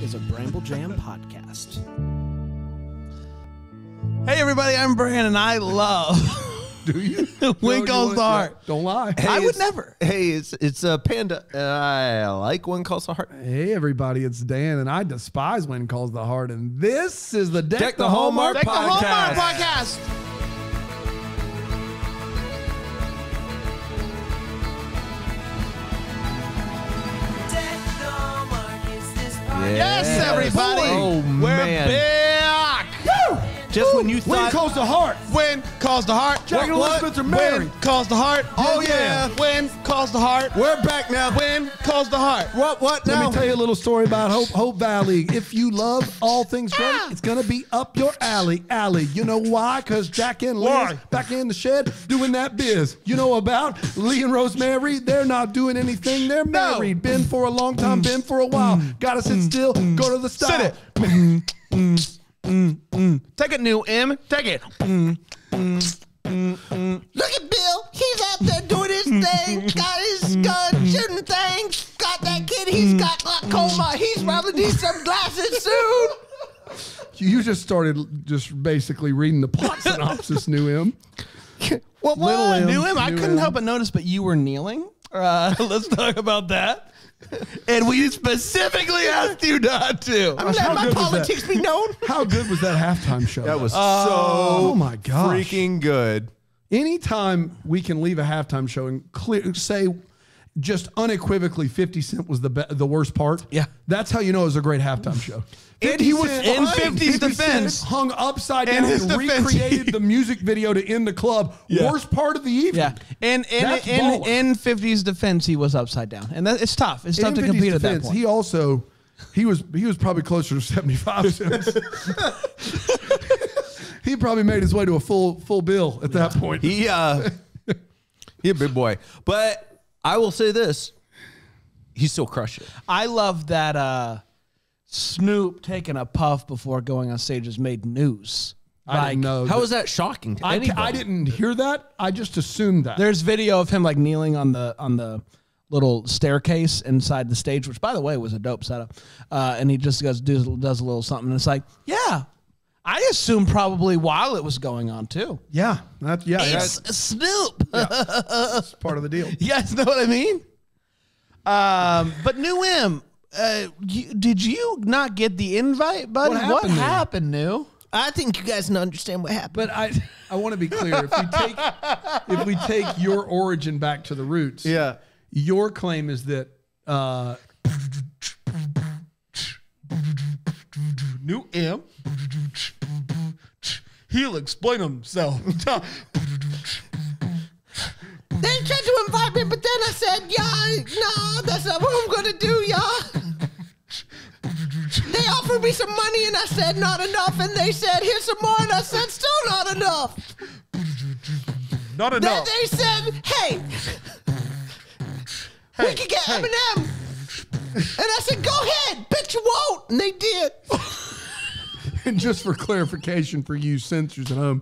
is a Bramble Jam podcast. Hey everybody, I'm Brandon and I love Do you? When Calls the Heart. Don't lie. I would never. Hey, it's a Panda. I like When Calls the Heart. Hey everybody, it's Dan and I despise When Calls the Heart, and this is the Deck the Hallmark Deck the Hallmark podcast. podcast. Yes, everybody. Oh, We're man. back. Woo! Just when you When thought... Calls the Heart. When Calls the Heart. Jack and Elizabeth are married. When Calls the Heart. Oh, yeah. When Calls the Heart. We're back now. When Calls the Heart. What Let now? me tell you a little story about Hope Valley. If you love all things great, it's going to be up your alley. You know why? Because Jack and Liz Why? back in the shed doing that biz. You know about Lee and Rosemary? They're not doing anything. They're married. Been for a long time, been for a while. Got to sit still, go to the style. Sit it. Take it, new M. Take it. Look at Bill. He's out there doing his thing. Got his gun shooting things. Got that kid. He's got glaucoma. He's probably need some glasses soon. You just started just basically reading the plot synopsis, New M. What? Little M, New M. I New couldn't M. help but notice, but you were kneeling. Let's talk about that. And we specifically asked you not to. I'm letting How my good was politics that? be known. How good was that halftime show? That was oh my gosh. freaking good. Anytime we can leave a halftime show and say just unequivocally 50 Cent was the worst part. Yeah. That's how you know it was a great halftime show. And he was Cent- in fine. 50's 50 defense. Cent hung upside In down his and defense, recreated the music video to end the club. Yeah. Worst part of the evening. Yeah, and That's baller. in 50's defense, he was upside down, and that, it's tough. It's tough In to 50's compete at that defense, point. he was probably closer to 75 cents. He probably made his way to a full bill at that point. He a big boy. But I will say this. He still crushed it. I love that Snoop taking a puff before going on stage has made news. I didn't know. How is that shocking to anybody? I didn't hear that. I just assumed that. There's video of him like kneeling on the little staircase inside the stage, which by the way was a dope setup. And he just does a little something. And it's like, yeah, I assume probably while it was going on too. Yeah, It's Snoop. that's part of the deal. You guys know what I mean? But New M, did you not get the invite, buddy? What happened, New? I think you guys don't understand what happened. But I want to be clear. If we take your origin back to the roots, Yeah. your claim is that New M, he'll explain himself. They tried to invite me, but then I said, yeah, no, that's not what I'm going to do, y'all. They offered me some money, and I said, not enough. And they said, here's some more, and I said, still not enough. Not Then enough. they said, hey, we could get Eminem. And I said, go ahead, bet you won't. And they did. and just for clarification for you censors at home,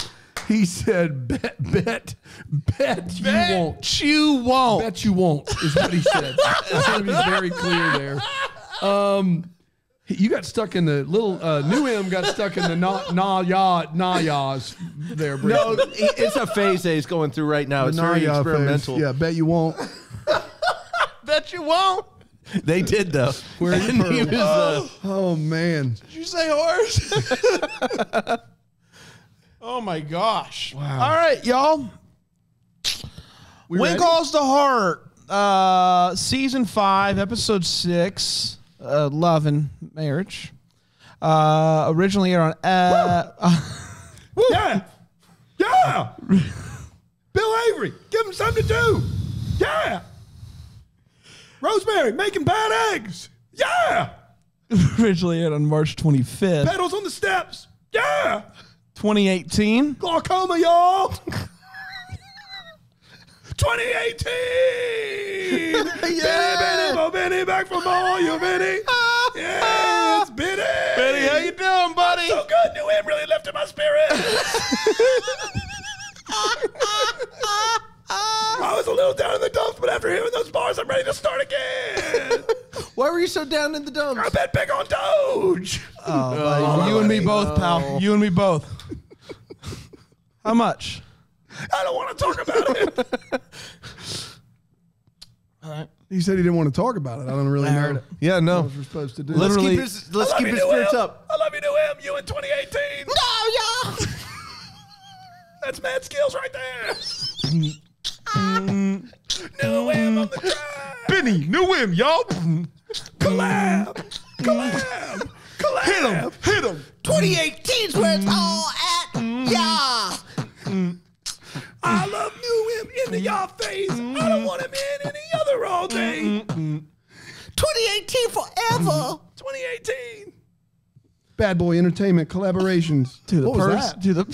he said, bet you won't. You won't. Bet you won't is what he said. I want to be very clear there. You got stuck in the little New M got stuck in the yas there, Brett. No, it's a phase that he's going through right now. It's very experimental. Yeah, bet you won't. Bet you won't. They did though. Where And he was, Oh man. Did you say horse? Oh my gosh. Wow. All right, y'all. We When ready? Calls the Heart, season 5, episode 6, Love and Marriage. Originally aired on Yeah. Yeah. Bill Avery, give him something to do. Yeah. Rosemary making bad eggs. Yeah. originally aired on March 25th, Pedals on the steps. Yeah. 2018. Glaucoma, y'all. 2018. Yeah. Benny, back from all you, Benny. Yeah, it's Benny. Benny, how you doing, buddy? So good. New M really lifted my spirit. I was a little down in the dumps, but after hearing those bars, I'm ready to start again. Why were you so down in the dumps? I bet big on Doge. You and me both, pal. You and me both. How much? I don't want to talk about it. All right. He said he didn't want to talk about it. I don't really heard know it. Yeah, no. what we're supposed to do. Literally- Let's keep his spirits up. I love you, New M. You in 2018. No, y'all. That's mad skills right there. New M on the track. Benny, new him, y'all. Collab. Hit him. 2018's where it's all at. Yeah. I love New M in the y'all face. I don't want him in any other all day. 2018 forever. 2018. Bad Boy Entertainment collaborations. To the What was person, that? to the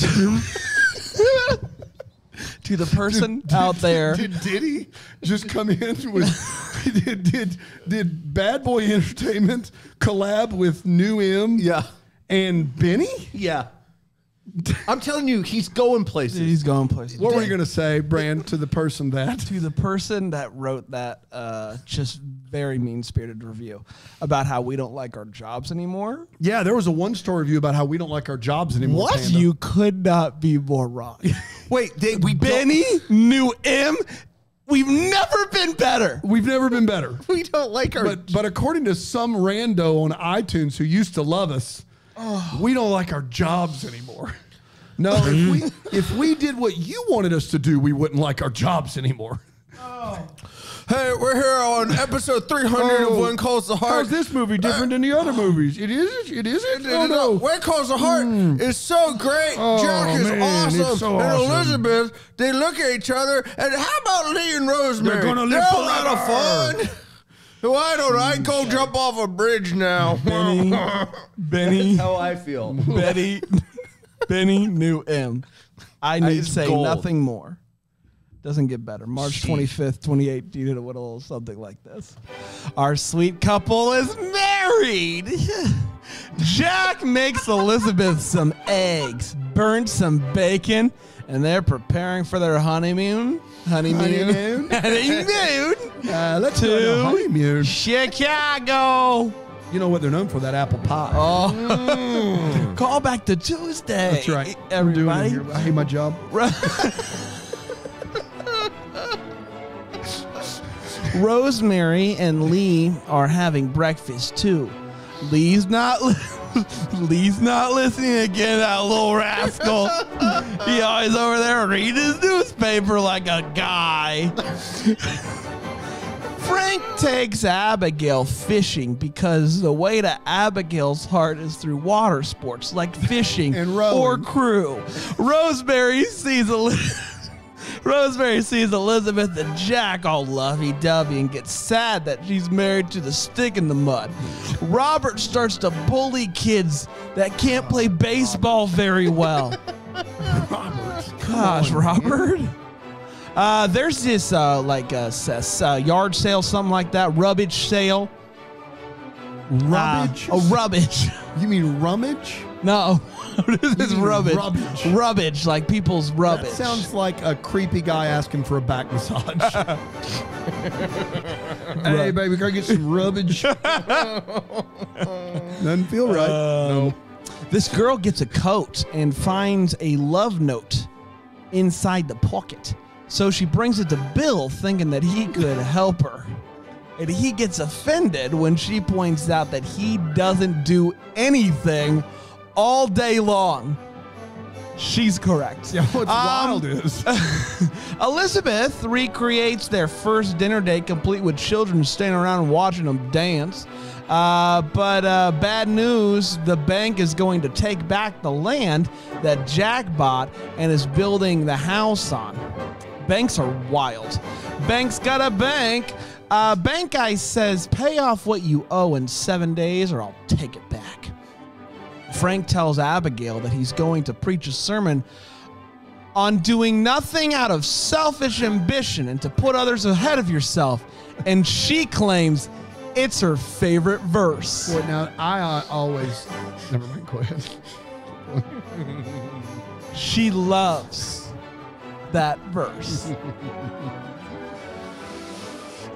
to the person out there. Did Diddy just come in with did Bad Boy Entertainment collab with New M? Yeah. And Benny? Yeah. I'm telling you, he's going places. He's going places. What were you gonna say, Brand, to the person that? To the person that wrote that just very mean-spirited review about how we don't like our jobs anymore. Yeah, there was a one-star review about how we don't like our jobs anymore. What? Panda. You could not be more wrong. Wait, we Benny, New M, we've never been better. We've never been better. we don't like our. But according to some rando on iTunes who used to love us, we don't like our jobs anymore. No, if we did what you wanted us to do, we wouldn't like our jobs anymore. Hey, we're here on episode 300 of When Calls the Heart. How's this movie different than the other movies? It isn't? Oh, no. When Calls the Heart is so great. Oh, Jack is man, it's awesome. so and awesome. Elizabeth, they look at each other. And how about Lee and Rosemary? They're gonna live a lot of forever. fun. Why don't I go jump off a bridge now? Benny, How I feel. Benny, New M. I need to It's say gold. nothing more. Doesn't get better. March 25th, 2018, it would a little something like this. Our sweet couple is married. Jack makes Elizabeth some eggs, burns some bacon, and they're preparing for their honeymoon. Honeymoon? Honeymoon. Let's go to honeymoon. Chicago. You know what they're known for? That apple pie. Oh. Call back to Tuesday. That's right. Everybody. I'm doing it here. I hate my job. Rosemary and Lee are having breakfast too. Lee's not listening again, that little rascal. He always over there reading his newspaper like a guy. Frank takes Abigail fishing because the way to Abigail's heart is through water sports like fishing And rowing. or crew. Rosemary sees Elizabeth and Jack all lovey-dovey and gets sad that she's married to the stick in the mud. Robert starts to bully kids that can't play baseball very well. Gosh, Robert. There's this yard sale, something like that, rubbage sale. Rubbage? Rubbage. You mean rummage? No, this is mean rubbage. rubbage. Rubbage, like people's rubbish. That sounds like a creepy guy asking for a back massage. Hey, baby, can I get some rubbage? Doesn't feel right. No. This girl gets a coat and finds a love note inside the pocket. So she brings it to Bill thinking that he could help her. And he gets offended when she points out that he doesn't do anything all day long. She's correct. Yeah, what's wild is Elizabeth recreates their first dinner date complete with children standing around watching them dance. But bad news, the bank is going to take back the land that Jack bought and is building the house on. Banks are wild. Bank's got a bank. Bank guy says, pay off what you owe in 7 days or I'll take it back. Frank tells Abigail that he's going to preach a sermon on doing nothing out of selfish ambition and to put others ahead of yourself. And she claims it's her favorite verse. Well, now, I always... Never mind, go ahead. She loves that verse.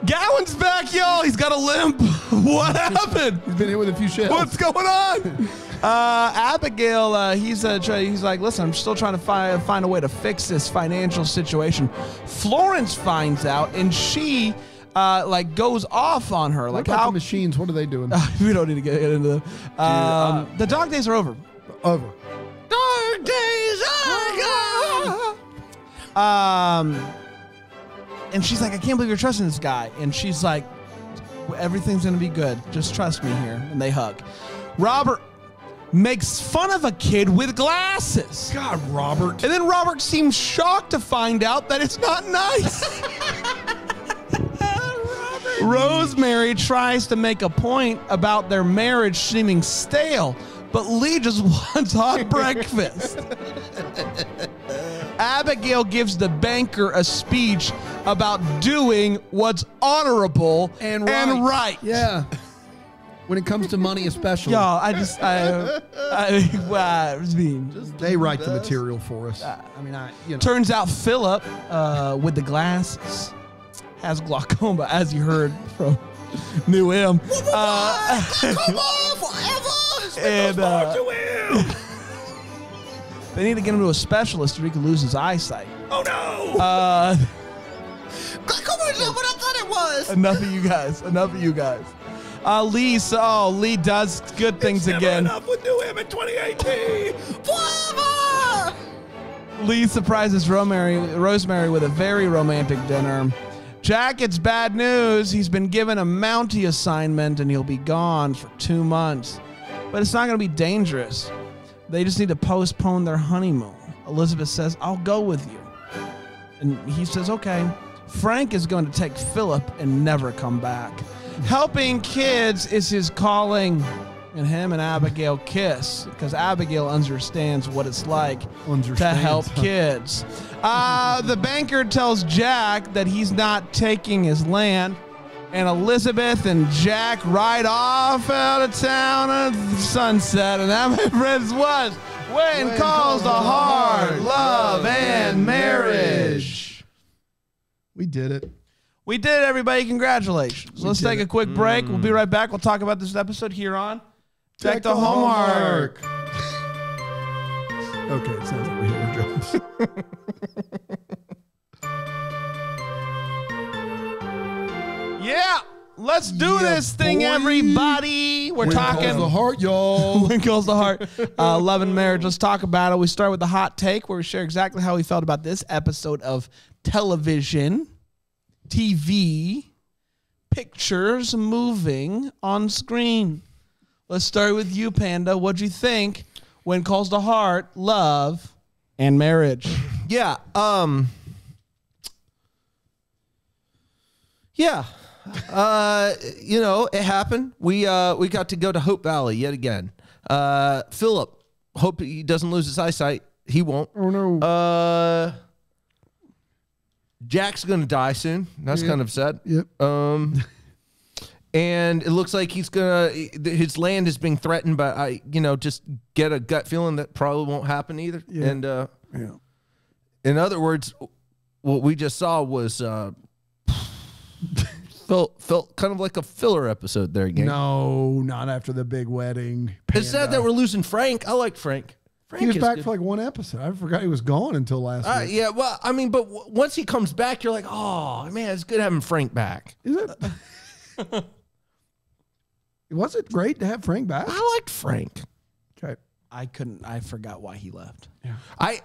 Gowan's back, y'all. He's got a limp. What happened? He's been hit with a few shells. What's going on? Abigail, he's like, listen, I'm still trying to find a way to fix this financial situation. Florence finds out, and she like goes off on her. What Like, about how the machines? What are they doing? we don't need to get into them. The dog days are over. Over. Dark days are gone. And she's like, I can't believe you're trusting this guy. And she's like, everything's gonna be good. Just trust me here. And they hug. Robert makes fun of a kid with glasses. God, Robert. And then Robert seems shocked to find out that it's not nice. Rosemary tries to make a point about their marriage seeming stale, but Lee just wants hot breakfast. Abigail gives the banker a speech about doing what's honorable and right. Yeah. When it comes to money, especially. Y'all, They write the material for us. Turns out Philip, with the glasses, has glaucoma, as you heard from New M. Glaucoma forever. And they need to get him to a specialist or he could lose his eyesight. Oh no! Glaucoma is not what I thought it was. Enough of you guys. Enough of you guys. Lee does good things again. Enough with New M in 2018. Forever. Lee surprises Rosemary with a very romantic dinner. Jack gets bad news. He's been given a Mountie assignment and he'll be gone for 2 months. But it's not going to be dangerous. They just need to postpone their honeymoon. Elizabeth says, I'll go with you. And he says, okay. Frank is going to take Philip and never come back. Helping kids is his calling. And him and Abigail kiss because Abigail understands what it's like to help kids. The banker tells Jack that he's not taking his land. And Elizabeth and Jack ride off out of town at sunset. And that, my friends, was When Calls the Heart, Love and Marriage. We did it. We did it, everybody. Congratulations. Let's take a quick break. We'll be right back. We'll talk about this episode here on Deck the Homework. Okay, it sounds like we're hitting drums. Yeah, let's do this thing, everybody. We're talking. When Calls the Heart, y'all. When Calls the Heart, Love and Marriage. Let's talk about it. We start with the hot take where we share exactly how we felt about this episode of television, TV, pictures moving on screen. Let's start with you, Panda. What'd you think when Calls the Heart, Love and Marriage? Yeah. Yeah. It happened. We got to go to Hope Valley yet again. Philip, hope he doesn't lose his eyesight. He won't. Oh, no. Jack's going to die soon. That's kind of sad. Yep. And it looks like his land is being threatened, but I just get a gut feeling that probably won't happen either. Yeah. And, in other words, what we just saw was, felt kind of like a filler episode there, gang. No, not after the big wedding. It's sad that we're losing Frank. I like Frank. He was back good. for like one episode. I forgot he was gone until last week. Yeah, well, I mean, but once he comes back, you're like, oh, man, it's good having Frank back. Is it? Was it great to have Frank back? I liked Frank. Okay. I forgot why he left. Yeah.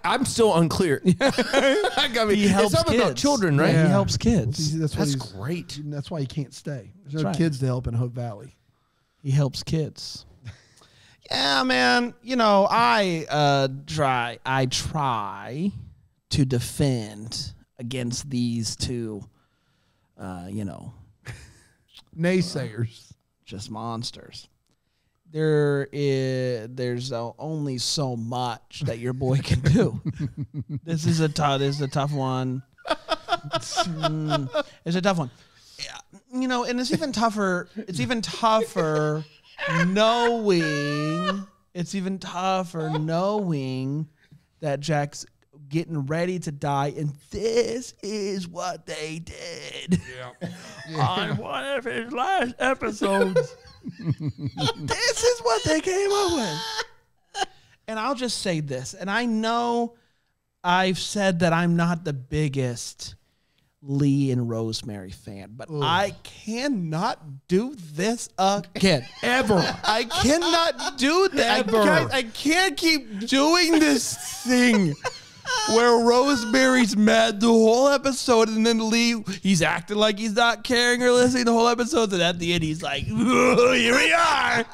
I'm still unclear. I mean, He helps it's something about kids. children, right? Yeah, he helps kids. See, That's great. That's why he can't stay. There's no right. kids to help in Hope Valley. He helps kids. Yeah, man. I try to defend against these two, Naysayers. just monsters. There's only so much that your boy can do. This is a tough one. It's a tough one. Yeah, and it's even tougher. It's even tougher knowing. It's even tougher knowing that Jack's getting ready to die, and this is what they did on one of his last episodes. This is what they came up with. And I'll just say this, and I know I've said that I'm not the biggest Lee and Rosemary fan, but I cannot do this again. Ever. I cannot do that. Ever. I can't keep doing this thing where Rosemary's mad the whole episode, and then Lee, he's acting like he's not caring or listening the whole episode, and at the end he's like, "Ooh, here we are.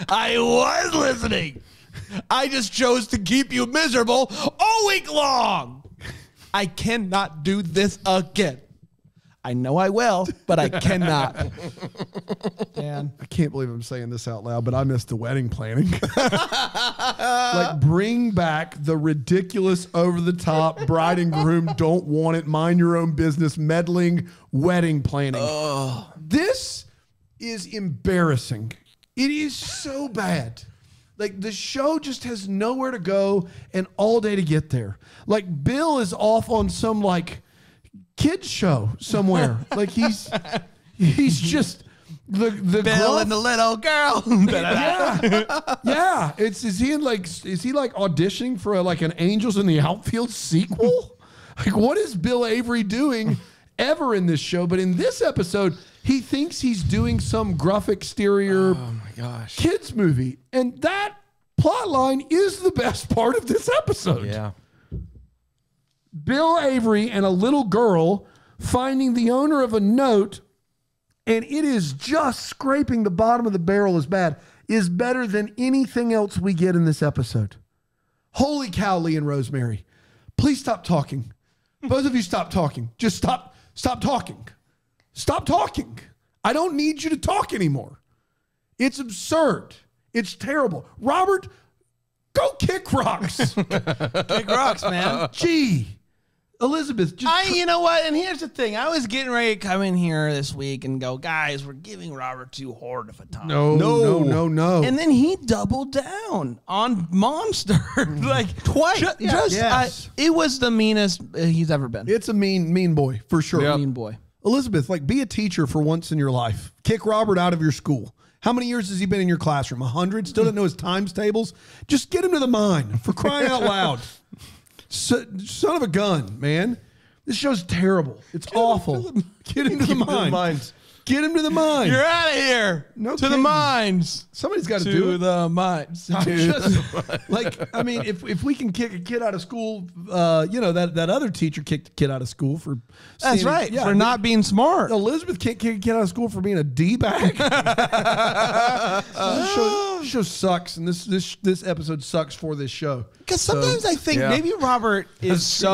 I was listening. I just chose to keep you miserable all week long." I cannot do this again. I know I will, but I cannot. Dan. I can't believe I'm saying this out loud, but I missed the wedding planning. Like, bring back the ridiculous, over-the-top, bride and groom, don't want it, mind your own business, meddling wedding planning. This is embarrassing. It is so bad. Like, the show just has nowhere to go and all day to get there. Like, Bill is off on some, like, kids show somewhere. Like, he's just the Bill gruff, and the little girl. yeah. Is he auditioning for like an Angels in the Outfield sequel? Like, what is Bill Avery doing ever in this show? But in this episode, he thinks he's doing some gruff exterior kids movie, and that plot line is the best part of this episode. Yeah. Bill Avery and a little girl finding the owner of a note, and it is just scraping the bottom of the barrel is better than anything else we get in this episode. Holy cow, Lee and Rosemary. Please stop talking. Both of you stop talking. Just stop talking. Stop talking. I don't need you to talk anymore. It's absurd. It's terrible. Robert, go kick rocks. Kick rocks, man. Gee. Elizabeth, You know what? And here's the thing. I was getting ready to come in here this week and go, guys, we're giving Robert too hard of a time. No. And then he doubled down on Monster. Like, twice. Yes. It was the meanest he's ever been. It's a mean boy, for sure. Yep. Mean boy. Elizabeth, like, be a teacher for once in your life. Kick Robert out of your school. How many years has he been in your classroom? 100? Still doesn't know his times tables? Just get him to the mine, for crying out loud. Son of a gun, man. This show's terrible. It's awful. Get him to the mines. Get him to the mines. You're out of here. No to the kidding. mines. Somebody's got to do it. To the mines. I mean, if we can kick a kid out of school, that other teacher kicked a kid out of school for. That's right. For not being smart. Elizabeth can't kick a kid out of school for being a D-bag. This show sucks, and this episode sucks for this show. Because sometimes I think maybe Robert is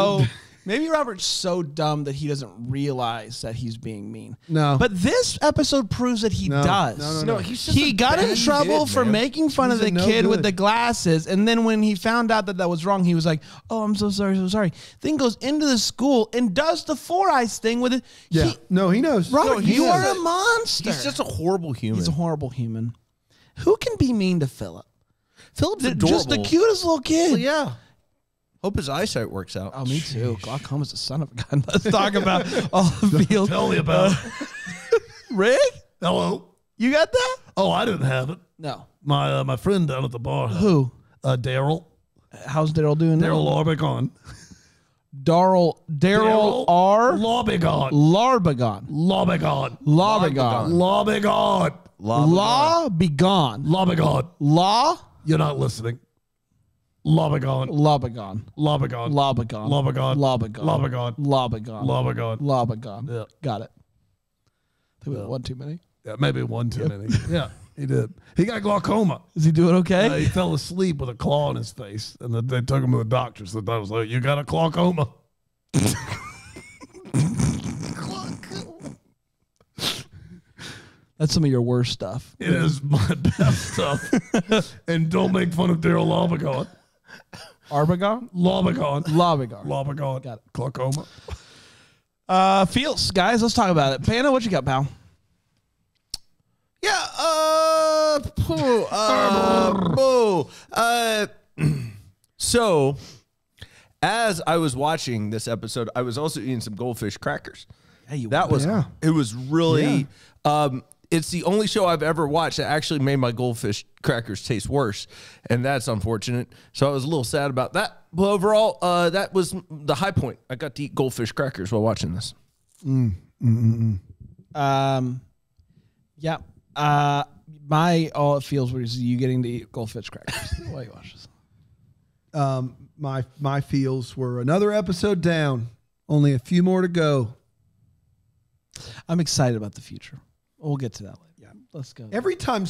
maybe Robert's so dumb that he doesn't realize that he's being mean. No. But this episode proves that he does. No. He got in trouble for making fun of the kid with the glasses, and then when he found out that was wrong, he was like, "Oh, I'm so sorry." Then goes into the school and does the Four Eyes thing with it. Yeah. He knows. Robert, he you knows. are a monster. He's just a horrible human. He's a horrible human. Who can be mean to Philip? Philip's adorable. Just the cutest little kid. Well, yeah. Hope his eyesight works out. Oh, me too. Glaucoma's a son of a gun. Let's talk about all the field. Tell me about it. Rick? Hello. You got that? Oh, I didn't have it. No. My friend down at the bar. Who? Daryl. How's Daryl doing now? Daryl Larbagon. Daryl R. Larbagon. Larbagon. Larbagon. Larbagon. Larbagon. Law be gone. Larbagon. Law? You're not listening. Larbagon. Larbagon. Larbagon. Larbagon. Larbagon. Larbagon. Larbagon. Larbagon. Larbagon. Larbagon. Yeah. Got it. I think we had one too many. Yeah, maybe one too many. Yeah, he did. He got glaucoma. Is he doing okay? He fell asleep with a claw in his face, and they took him to the doctor. So I was like, "You got a glaucoma." That's some of your worst stuff. It is my best stuff. And don't make fun of Daryl Larbagon. Arbagon? Larbagon. Larbagon. Larbagon. Got it. Glaucoma. Feels, guys, let's talk about it. Pano, what you got, pal? Yeah. So as I was watching this episode, I was also eating some goldfish crackers. Hey, It was really, it's the only show I've ever watched that actually made my goldfish crackers taste worse. And that's unfortunate. So I was a little sad about that. But overall, that was the high point. I got to eat goldfish crackers while watching this. Yeah. My all it feels was you getting to eat goldfish crackers while you watch this. My feels were another episode down. Only a few more to go. I'm excited about the future. We'll get to that later. Yeah, let's go. Every time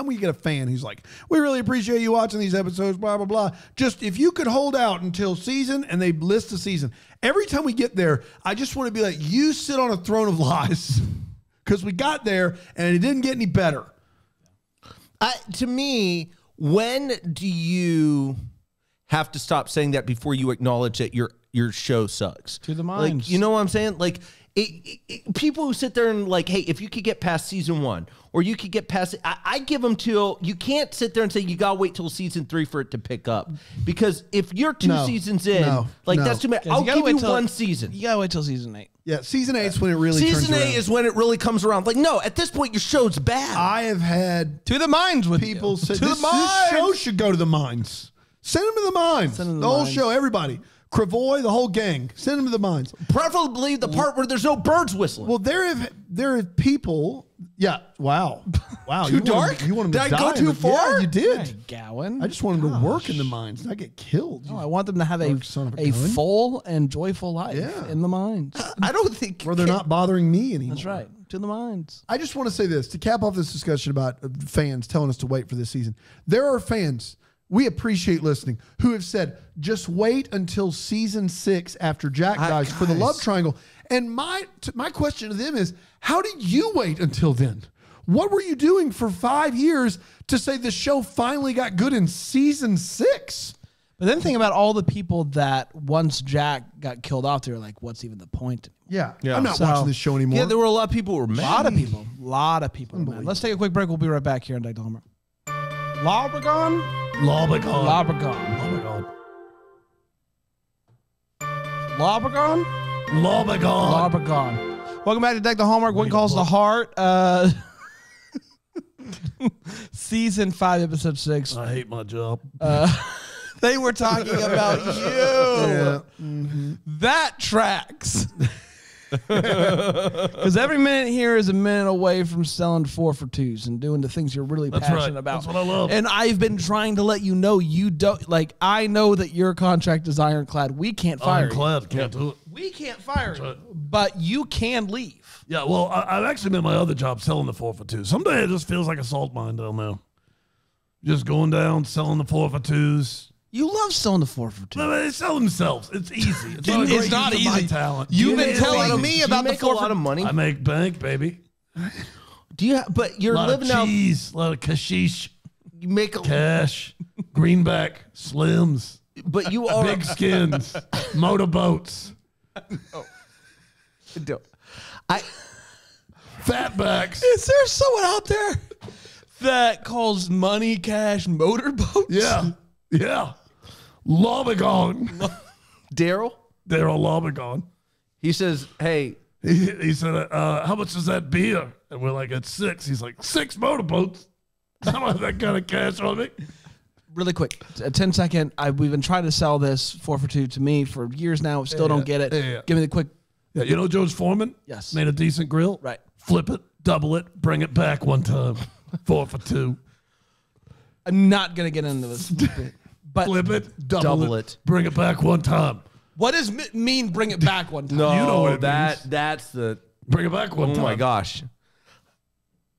we get a fan who's like, we really appreciate you watching these episodes, blah, blah, blah. Just if you could hold out until season, and they list the season. Every time we get there, I just want to be like, you sit on a throne of lies. Because we got there, and it didn't get any better. To me, when do you have to stop saying that before you acknowledge that your show sucks? To the minds. Like, you know what I'm saying? Like, people who sit there and like, hey, if you could get past season 1 or you could get past it, I give them till you can't sit there and say you gotta wait till season 3 for it to pick up, because if you're 2 seasons in, that's too many. I'll give you 1 season. You gotta wait till season 8. Yeah, season 8 is when it really season turns 8 around. is when it really comes around. Like, no, at this point your show's bad. I have had To the mines with people you. say To the this mines. show should go to the mines. Send them to the mines. Send them to the the whole mines. show, everybody. Cravoy, the whole gang. Send them to the mines. Preferably the part where there's no birds whistling. Well, there have people. Yeah. Wow. Wow. Too dark? You want them Did to I go die too far? Yeah, you did. Hey, Gowan. I just want them to work in the mines, not get killed. No, I want them to have Dark son of a a gun. full and joyful life Yeah. in the mines. I don't think Where they're not bothering me anymore. That's right. To the mines. I just want to say this to cap off this discussion about fans telling us to wait for this season. There are fans, we appreciate listening, who have said, just wait until season 6 after Jack dies for the love triangle. And my question to them is, how did you wait until then? What were you doing for 5 years to say the show finally got good in season 6? But then think about all the people that once Jack got killed off, they were like, what's even the point? Yeah. I'm not So- watching this show anymore. Yeah, there were a lot of people who were mad. A lot of people. Man. Let's take a quick break. We'll be right back here on Deck the Homework. Lobregon? Lawbagone. Lobregon. Lobregon? Lawbagone. Lobregon. Welcome back to Deck the Hallmark. One Calls the Heart. Season 5, episode 6. I hate my job. They were talking about you. Yeah. That tracks. Because every minute here is a minute away from selling 4 for 2s and doing the things you're really passionate about. That's what I love. And I've been trying to let you know you don't, like, I know that your contract is ironclad. We can't fire you. Ironclad, can't do it. We can't fire you, but you can leave. Yeah, well, I've actually been my other job selling the 4 for 2. Someday it just feels like a salt mine down there. Just going down, selling the 4 for 2s. You love selling the 4 for 2. No, they sell themselves. It's easy. It's not, a It's great not use of my easy. talent. You've been Do telling me you about the make 4 a lot of money. I make bank, baby. Do you? But you're A lot living of out. cheese, a lot of kashish, You make a. cash, greenback, slims, But you are. big skins, motorboats, I. fatbacks. Is there someone out there that calls money cash motorboats? Yeah, yeah. Lobagong. Daryl. They're a Lobagong. He says, "Hey, He said, how much is that beer? And we're like, it's 6. He's like, 6 motorboats? I don't have that kind of cash on me. Really quick, a 10-second. We've been trying to sell this 4 for 2 to me for years now. Still don't get it. yeah. Give me the quick. Yeah, you know George Foreman? Yes. Made a decent grill? Right. Flip it, double it, bring it back one time. 4 for 2. I'm not gonna get into this, but Flip it, Double it. bring it back one time. what does mean? Bring it back one time. no, You know what it that means. that's the. Bring it back one Oh time. my gosh,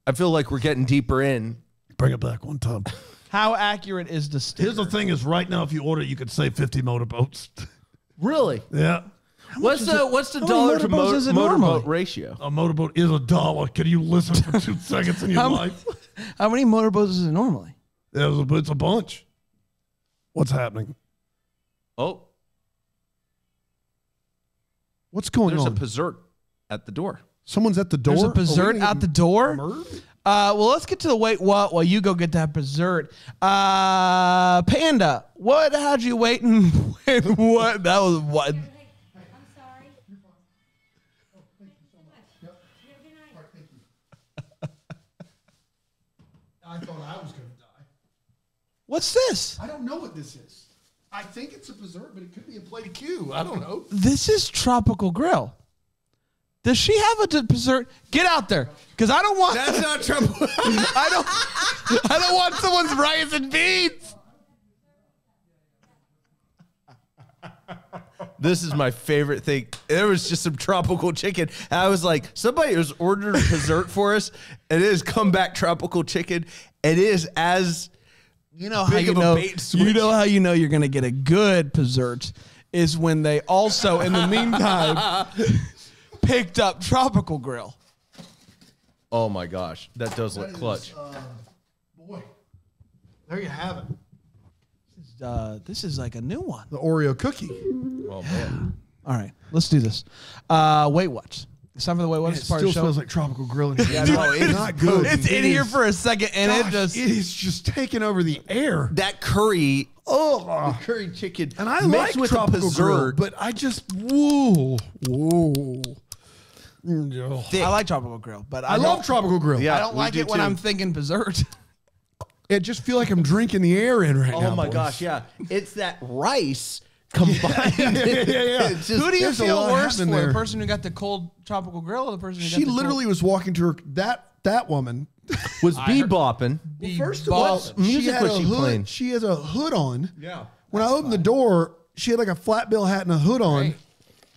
I feel like we're getting deeper in. Bring it back one time. How accurate is the sticker? Here's the thing is right now, if you order it, you could save 50 motorboats. Really? Yeah. What's the many dollar to motorboats is it normally? motorboat ratio? A motorboat is $1. Can you listen for 2 seconds in your life? How many motorboats is it normally? It's a bunch. What's happening? Oh, What's going there's a on? Pazert at the door. Someone's at the door. There's a Are we Pazert gonna out get the door. murdered? Well, let's get to the wait what while you go get that Pazert. Panda, how'd you wait and Wait, what? That was what? I'm sorry. Oh, thank you so much. Yep. You have a good night. All right, thank you. I thought I was going to die. What's this? I don't know what this is. I think it's a dessert, but it could be a plate of Q. I don't know. This is Tropical Grill. Does she have a dessert? Get out there, because I don't want. That's not trouble. I don't want someone's rice and beans. This is my favorite thing. There was just some tropical chicken. And I was like, somebody has ordered a dessert for us, and it has come back tropical chicken. It is as You know how big you of a know. bait switch. You know how you know you're going to get a good dessert is when they also, in the meantime, picked up Tropical Grill. Oh my gosh, that does look clutch. Boy, there you have it. This is like a new one. The Oreo cookie. Oh man. All right, let's do this. Weight Watch. It's time for the Weight Watch. It It's part still of the show. smells like tropical grill in here. Yeah, no, It's not good. It's in here for a second, and Gosh, it just. it is just taking over the air. That curry, Oh, the curry chicken, and I mixed like with the tropical grill, dessert. but I just whoa. I like Tropical Grill, but I love tropical grill. Yeah. I don't we like do it when too. I'm thinking dessert. It just feel like I'm drinking the air in right now. Oh my boys. gosh, yeah, it's that rice combined. yeah. It's just- Who do you there's a feel lot worse for? happening there. The person who got the cold Tropical Grill or the person who got She the literally was walking to her that woman. was bebopping. First of all, What music had was a she hood. playing? She has a hood on. Yeah. When I opened the door, she had like a flat bill hat and a hood on. Great.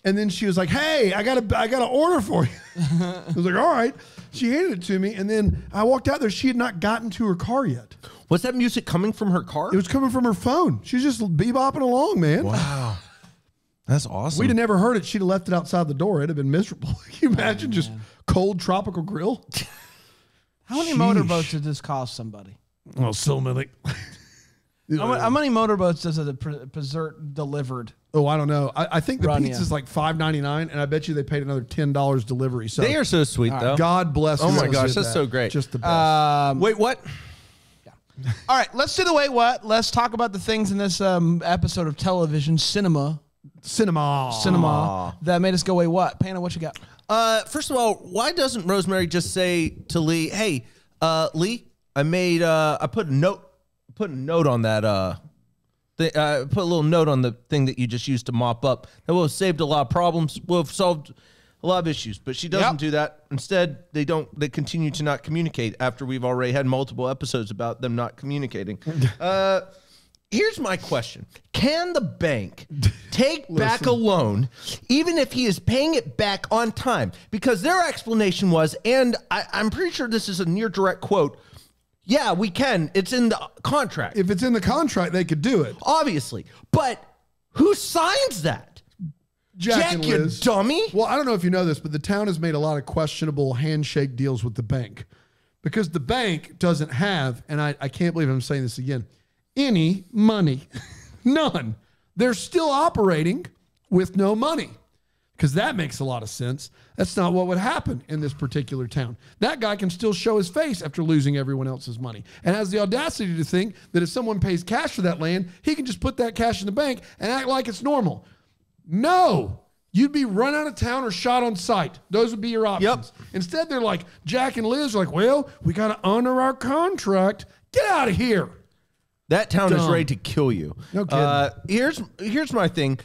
And then she was like, "Hey, I got an order for you." I was like, "All right." She handed it to me, and then I walked out there. She had not gotten to her car yet. Was that music coming from her car? It was coming from her phone. She was just bebopping along, man. Wow, that's awesome. We'd have never heard it. She'd have left it outside the door. It'd have been miserable. Can you imagine just cold tropical grill? How many Sheesh. motorboats did this cost somebody? Oh, so many. How many motorboats does a dessert delivered? Oh, I don't know. I think the Rania. pizza's like $5.99, and I bet you they paid another $10 delivery. So They are so sweet, though. God bless. Oh my whoever gosh, did that's that. so great. Just the best. Wait, what? All right, let's do the wait what. Let's talk about the things in this episode of television cinema that made us go wait what. Panda, what you got? First of all, why doesn't Rosemary just say to Lee, "Hey, Lee, I put a note on that put a little note on the thing that you just used to mop up. That will have saved a lot of problems. Will have solved a lot of issues." But she doesn't do that. Instead, they continue to not communicate after we've already had multiple episodes about them not communicating. Here's my question. Can the bank take back a loan even if he is paying it back on time? Because their explanation was, and I'm pretty sure this is a near direct quote, "Yeah, we can. It's in the contract." If it's in the contract, they could do it. Obviously. But who signs that? Jack and you Liz. dummy. Well, I don't know if you know this, but the town has made a lot of questionable handshake deals with the bank because the bank doesn't have, and I can't believe I'm saying this again, any money. None. They're still operating with no money because that makes a lot of sense. That's not what would happen in this particular town. That guy can still show his face after losing everyone else's money and has the audacity to think that if someone pays cash for that land, he can just put that cash in the bank and act like it's normal. No. You'd be run out of town or shot on sight. Those would be your options. Instead, they're like, Jack and Liz are like, "Well, we got to honor our contract. Get out of here." That town is Dumb. ready to kill you. No kidding. Here's my thing.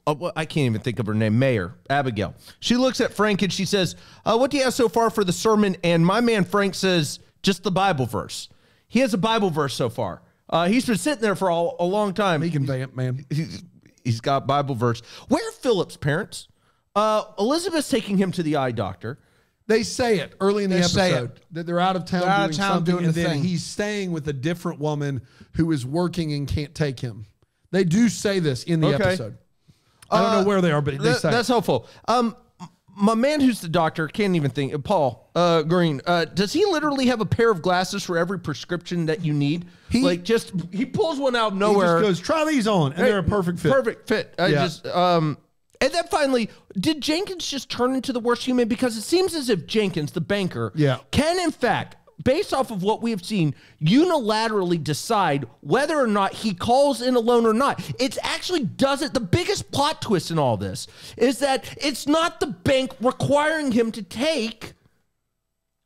I can't even think of her name. Mayor Abigail. She looks at Frank and she says, "What do you have so far for the sermon?" And my man Frank says, "Just the Bible verse." He has a Bible verse so far. He's been sitting there for a long time. He can vamp, man. He's got Bible verse. Where are Philip's parents? Elizabeth's taking him to the eye doctor. They say it early in the They say episode that they're out of town, They're out of doing town something, doing and the then thing. he's staying with a different woman who is working and can't take him. They do say this in the Okay. episode. I don't know where they are, but they say That's it. helpful. My man who's the doctor, can't even think, Paul Green, does he literally have a pair of glasses for every prescription that you need? He pulls one out of He nowhere. just goes, "Try these on," and they're a perfect fit. Perfect fit. Yeah. And then finally, did Jenkins just turn into the worst human? Because it seems as if Jenkins, the banker, Yeah. can in fact based off of what we have seen, unilaterally decide whether or not he calls in a loan or not. It actually doesn't. The biggest plot twist in all this is that it's not the bank requiring him to take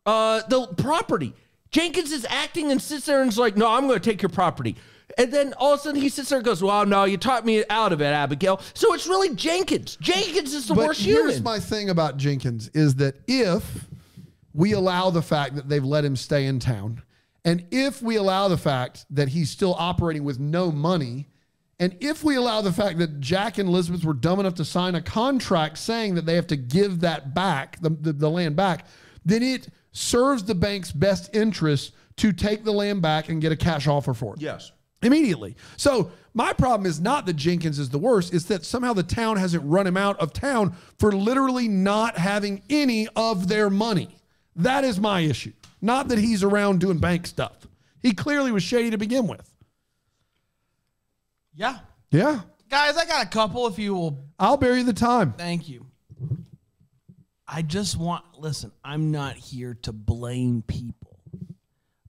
the property. Jenkins is acting and sits there and is like, no, I'm going to take your property. And then all of a sudden he sits there and goes, well, no, you talked me out of it, Abigail. So it's really Jenkins. Jenkins is the worst human. Here's my thing about Jenkins is that if we allow the fact that they've let him stay in town, and if we allow the fact that he's still operating with no money, and if we allow the fact that Jack and Elizabeth were dumb enough to sign a contract saying that they have to give that back, the land back, then it serves the bank's best interest to take the land back and get a cash offer for it. Yes. Immediately. So my problem is not that Jenkins is the worst. It's that somehow the town hasn't run him out of town for literally not having any of their money. That is my issue. Not that he's around doing bank stuff. He clearly was shady to begin with. Yeah. Yeah. Guys, I got a couple if you will. I'll bear you the time. Thank you. I just listen, I'm not here to blame people,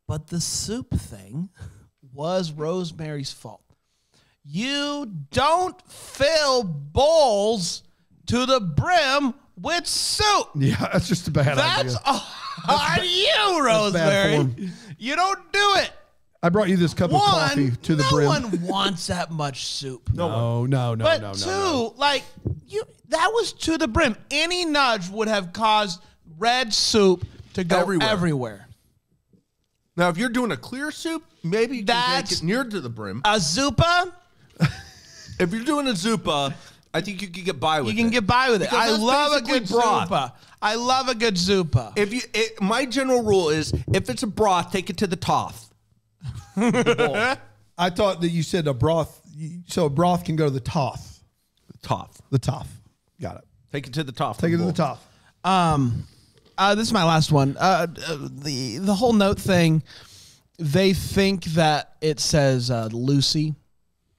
but the soup thing was Rosemary's fault. You don't fill bowls to the brim with soup. Yeah, that's just a bad idea. That's on you, Rosemary. You don't do it. I brought you this cup of coffee to the brim. No one wants that much soup. No. But two, like that was to the brim. Any nudge would have caused red soup to go everywhere. Now, if you're doing a clear soup, maybe you can take it near to the brim. A zuppa? If you're doing a zuppa, I think you can get by with it. You can get by with it. Because I that's love a basically good broth. zuppa. I love a good zuppa. My general rule is, if it's a broth, take it to the toth. I thought that you said a broth, so a broth can go to the toth. The toth. Got it. Take it to the toth. Take it to the toth. This is my last one. The whole note thing, they think that it says Lucy.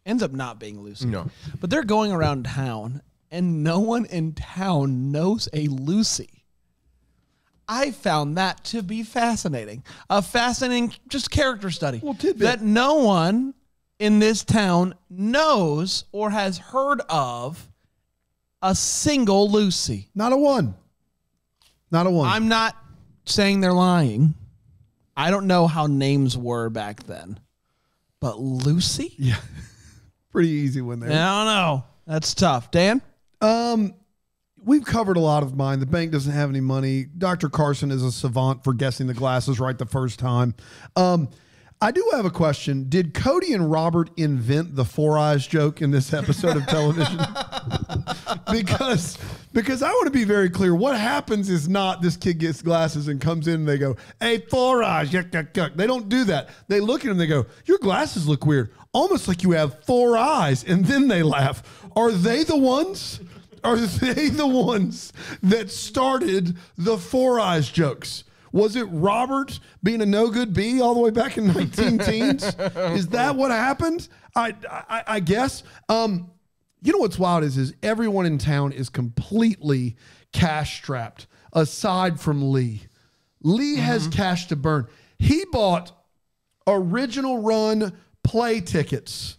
Ends up not being Lucy. No. But they're going around town, and no one in town knows a Lucy. I found that to be fascinating. A fascinating just character study. Well, tidbit. That no one in this town knows or has heard of a single Lucy. Not a one. Not a one. I'm not saying they're lying. I don't know how names were back then. But Lucy? Yeah. Pretty easy one there. I don't know. That's tough. Dan? We've covered a lot of mine. The bank doesn't have any money. Dr. Carson is a savant for guessing the glasses right the first time. I do have a question. Did Cody and Robert invent the four eyes joke in this episode of television? because I want to be very clear. What happens is not this kid gets glasses and comes in and they go, hey, four eyes. Yuck, yuck, yuck. They don't do that. They look at him and they go, your glasses look weird. Almost like you have four eyes. And then they laugh. Are they the ones? Are they the ones that started the four eyes jokes? Was it Robert being a no-good bee all the way back in 19-teens? Is that what happened? I guess. You know what's wild is everyone in town is completely cash-strapped, aside from Lee. Lee has cash to burn. He bought original run play tickets.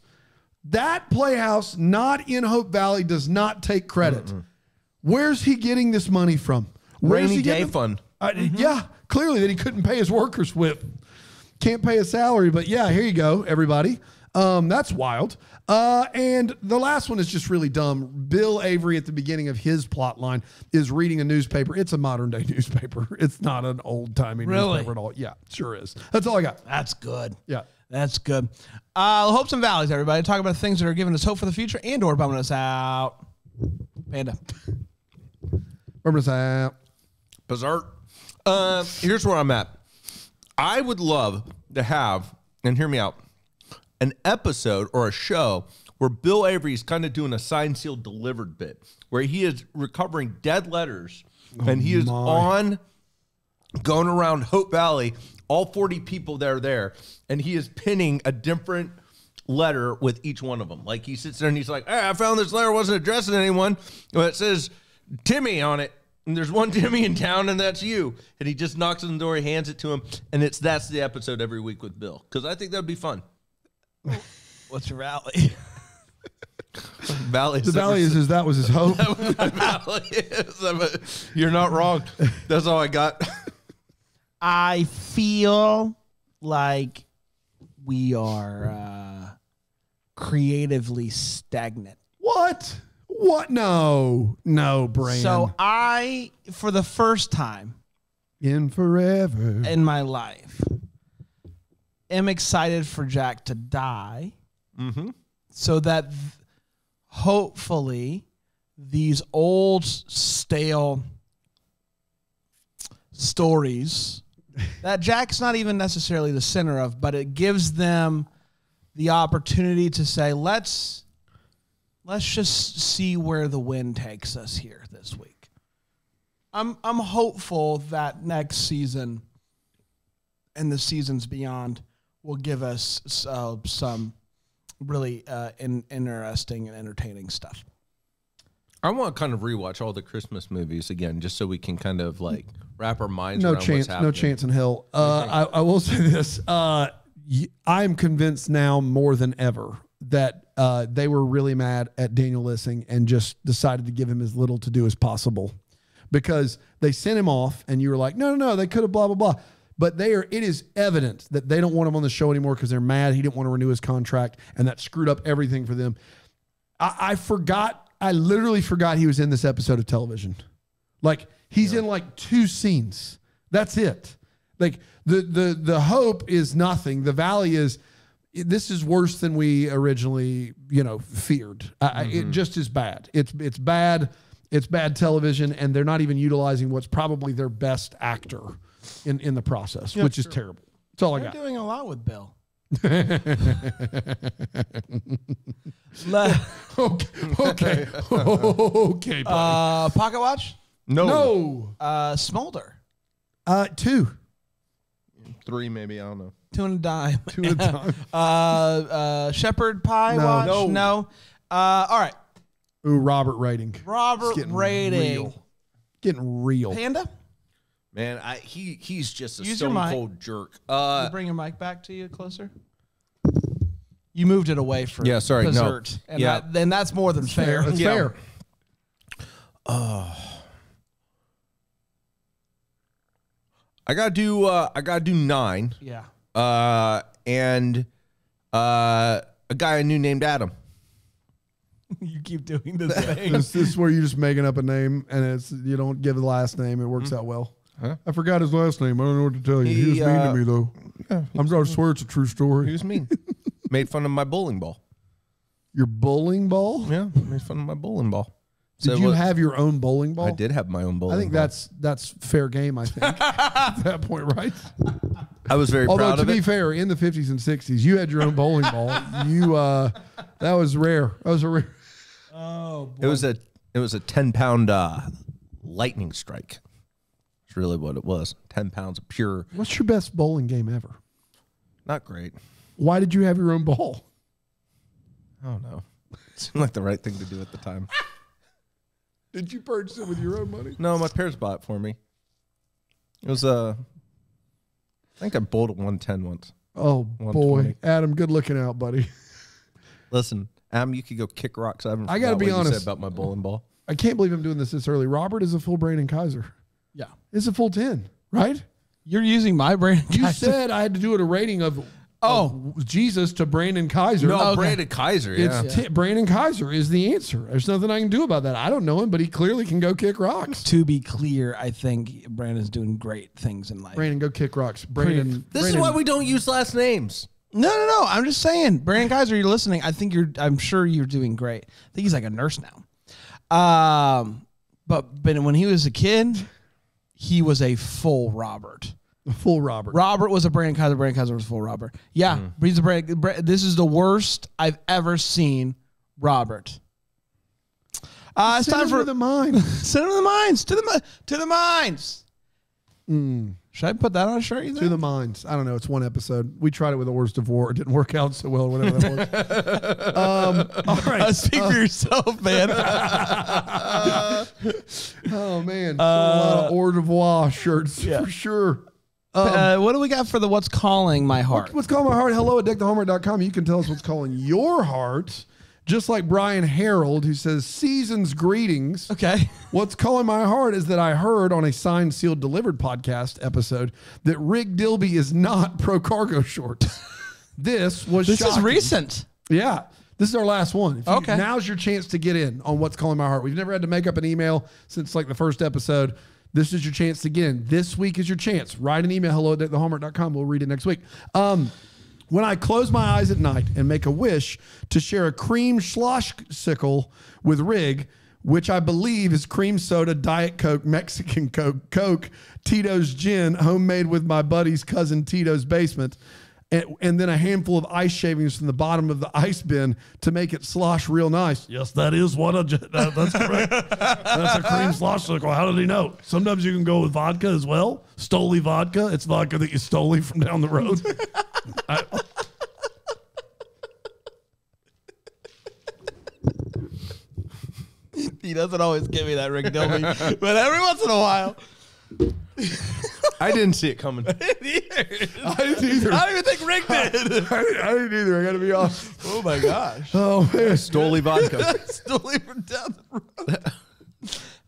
That playhouse, not in Hope Valley, does not take credit. Where's he getting this money from? Rainy day fund. Yeah, clearly that he couldn't pay his workers with. Can't pay a salary, but yeah, here you go, everybody. That's wild. And the last one is just really dumb. Bill Avery at the beginning of his plot line is reading a newspaper. It's a modern day newspaper. It's not an old timey newspaper at all. Yeah, sure is. That's all I got. That's good. Yeah. That's good. Hopes and valleys, everybody. Talk about things that are giving us hope for the future and or bumming us out. Panda. Bumming us out. Berserk. Here's where I'm at. I would love to have, and hear me out, an episode or a show where Bill Avery is kind of doing a signed, sealed, delivered bit, where he is recovering dead letters, and he is going around Hope Valley, all 40 people that are there, and he is pinning a different letter with each one of them. Like, he sits there and he's like, hey, I found this letter, wasn't addressed to anyone, but it says Timmy on it. And there's one Timmy in town, and that's you. And he just knocks on the door, he hands it to him, and that's the episode every week with Bill. Because I think that would be fun. What's your rally? The valley is that was his hope. You're not wrong. That's all I got. I feel like we are creatively stagnant. What? No, Brand. So I, for the first time in forever in my life, am excited for Jack to die, so that hopefully these old stale stories that Jack's not even necessarily the center of, but it gives them the opportunity to say, let's just see where the wind takes us here this week. I'm hopeful that next season and the seasons beyond will give us some really interesting and entertaining stuff. I want to kind of rewatch all the Christmas movies again, just so we can kind of like wrap our minds around what's happening. No chance in hell. I will say this. I'm convinced now more than ever that they were really mad at Daniel Lissing and just decided to give him as little to do as possible, because they sent him off and you were like, no, they could have blah, blah, blah. But it is evident that they don't want him on the show anymore because they're mad. He didn't want to renew his contract, and that screwed up everything for them. I literally forgot he was in this episode of television. Like, he's in like 2 scenes. That's it. Like, the hope is nothing. The valley is, this is worse than we originally, feared. It just is bad. It's bad. It's bad television, and they're not even utilizing what's probably their best actor in the process, which is terrible. That's all I got. They're doing a lot with Bill. Okay. Pocket watch? No. Smolder. 2. 3 maybe, I don't know. 2 and a dime. 2 at a time. Shepherd pie No. watch? No. All right. Ooh, Robert rating. Robert It's rating. Getting real. Panda? Man, he's just a Use your stone mic. cold jerk. You bring your mic back to you closer. You moved it away for dessert. No. And Yeah. then that's more than fair. That's fair. I gotta do 9. Yeah. And a guy I knew named Adam. You keep doing this thing. This is where you're just making up a name and you don't give the last name. It works out well. Huh? I forgot his last name. I don't know what to tell you. He was mean to me, though. I'm sorry to swear it's a true story. He was mean. Made fun of my bowling ball. Your bowling ball? Yeah, made fun of my bowling ball. Did you have your own bowling ball? I did have my own bowling ball. I think that's fair game, I think. At that point, right? I was very Although, proud to of be it. fair, in the 50s and 60s, you had your own bowling ball. That was rare. That was a rare. Oh, boy. It was a 10-pound lightning strike. That's really what it was. 10 pounds of pure. What's your best bowling game ever? Not great. Why did you have your own ball? I don't know. It seemed like the right thing to do at the time. Did you purchase it with your own money? No, my parents bought it for me. It was I think I bowled at 110 once. Oh, boy. 120. Adam, good looking out, buddy. Listen, Adam, you could go kick rocks. I gotta forgot be what you honest. said about my bowling ball. I can't believe I'm doing this early. Robert is a full Brandon Kaiser. Yeah. It's a full 10, right? You're using my brain. You said I had to do it a rating of Jesus to Brandon Kaiser. No, Okay. Brandon Kaiser. Yeah. It's Brandon Kaiser is the answer. There's nothing I can do about that. I don't know him, but he clearly can go kick rocks. To be clear, I think Brandon's doing great things in life. Brandon, go kick rocks. Brandon. This is why we don't use last names. No. I'm just saying, Brandon Kaiser, you're listening. I'm sure you're doing great. I think he's like a nurse now. But when he was a kid, he was a full Robert. Full Robert. Robert was a Brandon Kaiser. Brandon Kaiser was full Robert. Yeah, he's a this is the worst I've ever seen Robert. It's time for the mine. send him to the mines. To the mines. Should I put that on a shirt? You think? To the mines. I don't know. It's one episode. We tried it with the Worst of War. It didn't work out so well, whatever that was. All right. Speak for yourself, man. Oh man, a lot of au revoir shirts for sure. What do we got for the What's Calling My Heart? What's calling my heart? Hello at deckthehallmark.com. You can tell us what's calling your heart. Just like Brian Harold, who says, season's greetings. Okay. What's calling my heart is that I heard on a Signed, Sealed, Delivered podcast episode that Rick Dilby is not pro cargo shorts. This This shocking. is recent. Yeah. This is our last one. Okay. Now's your chance to get in on What's Calling My Heart. We've never had to make up an email since like the first episode. This is your chance to get in. This week is your chance. Write an email, hello@deckthehallmark.com. We'll read it next week. When I close my eyes at night and make a wish to share a cream schlossicle with Rig, which I believe is cream soda, Diet Coke, Mexican Coke, Tito's gin, homemade with my buddy's cousin Tito's basement, and then a handful of ice shavings from the bottom of the ice bin to make it slosh real nice. Yes, that is what that's correct. That's a cream slosh circle. How did he know? Sometimes you can go with vodka as well. Stoli vodka. It's vodka that you stole from down the road. He doesn't always give me that Rick Dilby, but every once in a while. I didn't see it coming. I didn't either. I don't even think Rick did. I didn't either. I got to be honest. Oh my gosh. Oh man, Stoli vodka. Still even down the road.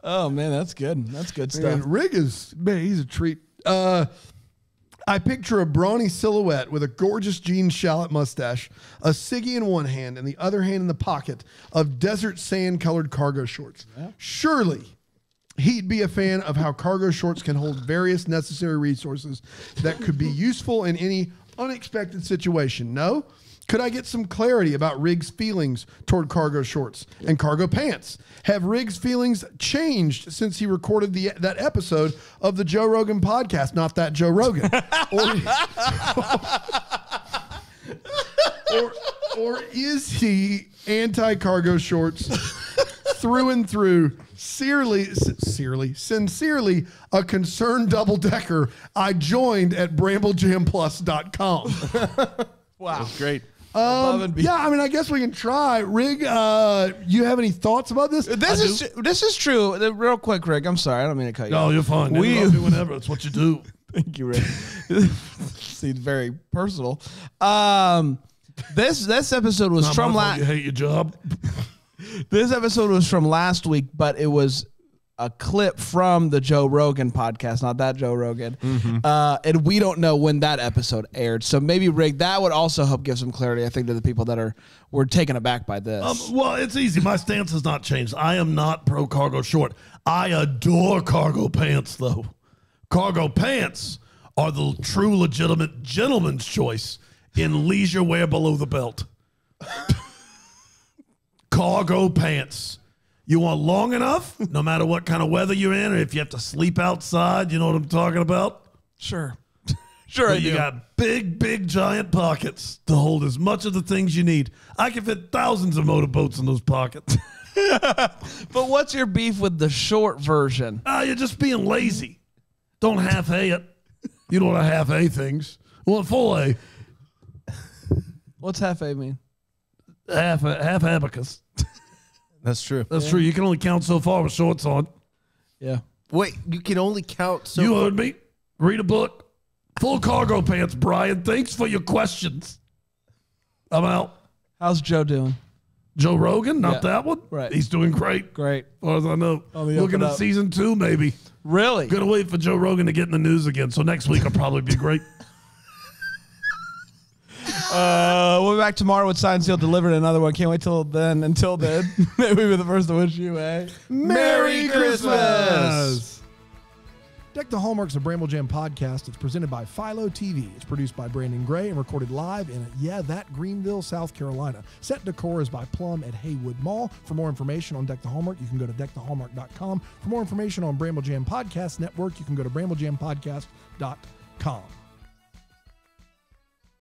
Oh man, that's good. That's good stuff. man, Rig is he's a treat. I picture a brawny silhouette with a gorgeous jean shallot mustache, a ciggy in one hand and the other hand in the pocket of desert sand colored cargo shorts. Yeah. Surely he'd be a fan of how cargo shorts can hold various necessary resources that could be useful in any unexpected situation. No? Could I get some clarity about Rig's feelings toward cargo shorts and cargo pants? Have Rig's feelings changed since he recorded that episode of the Joe Rogan podcast? Not that Joe Rogan. or is he anti-cargo shorts through and through? Sincerely, a concerned double-decker I joined at BrambleJamPlus.com. Wow. That's great. Yeah, I mean, I guess we can try. Rig, you have any thoughts about this? This is true. Real quick, Rick. I'm sorry. I don't mean to cut you No, off. you're fine. We love you whenever. It's what you do. Thank you, Rick. Seems very personal. This episode was from last. You hate your job. This episode was from last week, but it was a clip from the Joe Rogan podcast, not that Joe Rogan. And we don't know when that episode aired. So maybe, Rick, that would also help give some clarity, I think, to the people that were taken aback by this. Well, it's easy. My stance has not changed. I am not pro cargo short. I adore cargo pants, though. Cargo pants are the true legitimate gentleman's choice in leisure wear below the belt. Cargo pants. You want long enough, no matter what kind of weather you're in, or if you have to sleep outside, you know what I'm talking about? Sure. Sure, But you got big, giant pockets to hold as much of the things you need. I can fit thousands of motorboats in those pockets. But what's your beef with the short version? You're just being lazy. Don't half-A it. You don't want to half-A things. Well, full A. What's half-A mean? Half abacus. That's true. That's true. You can only count so far with shorts on. Yeah. Wait, you can only count so You heard me. Read a book. Full cargo pants, Brian. Thanks for your questions. I'm out. How's Joe doing? Joe Rogan, not Yeah. that one. Right. He's doing great. Great. As far as I know. On the up Looking and at up. season 2, maybe. Really? Gonna wait for Joe Rogan to get in the news again. So next week will probably be great. We'll be back tomorrow with Signed, Sealed, Delivered. Another one. Can't wait till then. Until then, may we be the first to wish you a Merry Christmas! Deck the Hallmark's a Bramble Jam podcast. It's presented by Philo TV. It's produced by Brandon Gray and recorded live in, Greenville, South Carolina. Set decor is by Plum at Haywood Mall. For more information on Deck the Hallmark, you can go to deckthehallmark.com. For more information on Bramble Jam Podcast Network, you can go to bramblejampodcast.com.